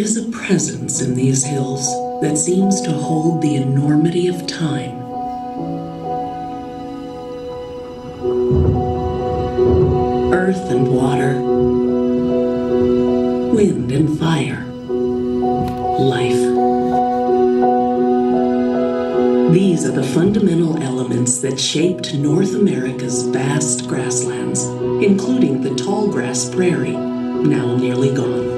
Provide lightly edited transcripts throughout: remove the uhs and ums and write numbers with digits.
is a presence in these hills that seems to hold the enormity of time. Earth and water, wind and fire, life. These are the fundamental elements that shaped North America's vast grasslands, including the tall grass prairie, now nearly gone.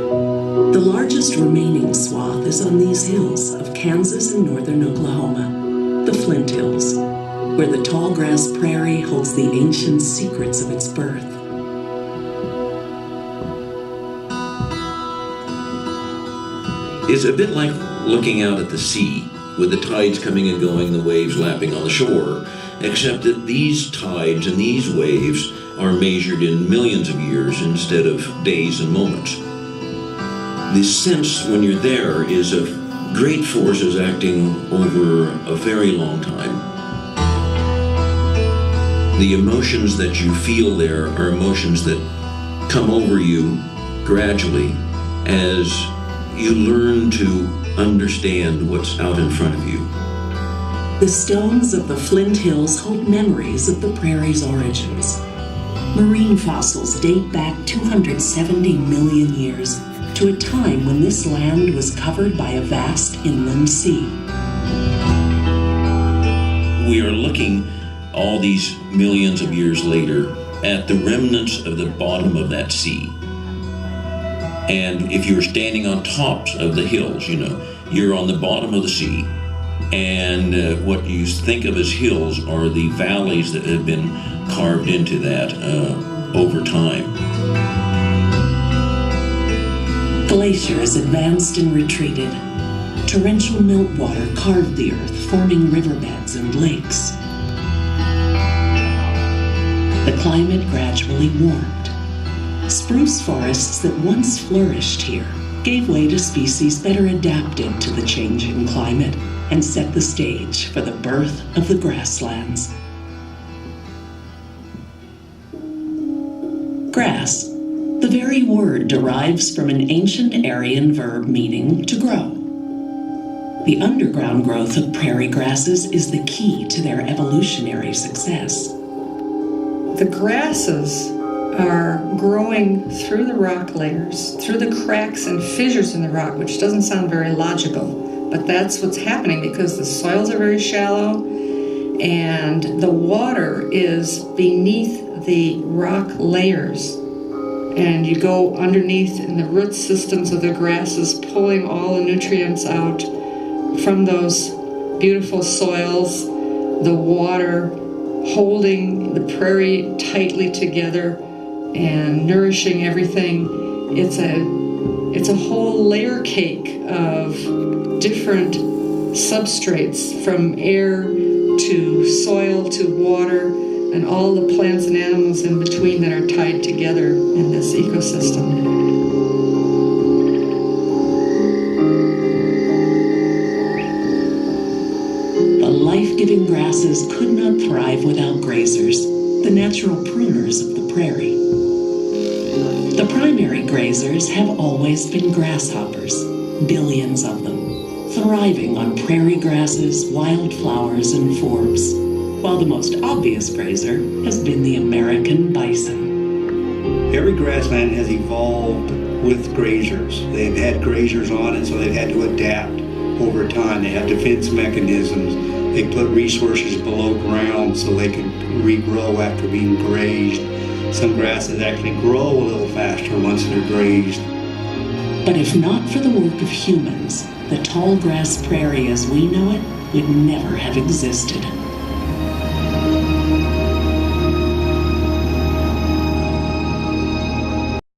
The largest remaining swath is on these hills of Kansas and northern Oklahoma, the Flint Hills, where the tall grass prairie holds the ancient secrets of its birth. It's a bit like looking out at the sea, with the tides coming and going, the waves lapping on the shore, except that these tides and these waves are measured in millions of years instead of days and moments. The sense when you're there is of great forces acting over a very long time. The emotions that you feel there are emotions that come over you gradually as you learn to understand what's out in front of you. The stones of the Flint Hills hold memories of the prairie's origins. Marine fossils date back 270 million years to a time when this land was covered by a vast inland sea. We are looking all these millions of years later at the remnants of the bottom of that sea. And if you're standing on tops of the hills, you're on the bottom of the sea. And what you think of as hills are the valleys that have been carved into that over time. Glaciers advanced and retreated. Torrential meltwater carved the earth, forming riverbeds and lakes. The climate gradually warmed. Spruce forests that once flourished here gave way to species better adapted to the changing climate and set the stage for the birth of the grasslands. Grass. The very word derives from an ancient Aryan verb meaning to grow. The underground growth of prairie grasses is the key to their evolutionary success. The grasses are growing through the rock layers, through the cracks and fissures in the rock, which doesn't sound very logical, but that's what's happening because the soils are very shallow and the water is beneath the rock layers. And you go underneath in the root systems of the grasses, pulling all the nutrients out from those beautiful soils, the water holding the prairie tightly together and nourishing everything. It's a whole layer cake of different substrates, from air to soil to water, and all the plants and animals in between that are tied together in this ecosystem. The life-giving grasses could not thrive without grazers, the natural pruners of the prairie. The primary grazers have always been grasshoppers, billions of them, thriving on prairie grasses, wildflowers, and forbs, while the most obvious grazer has been the American bison. Every grassland has evolved with grazers. They've had grazers on it, so they've had to adapt over time. They have defense mechanisms. They put resources below ground so they can regrow after being grazed. Some grasses actually grow a little faster once they're grazed. But if not for the work of humans, the tall grass prairie as we know it would never have existed.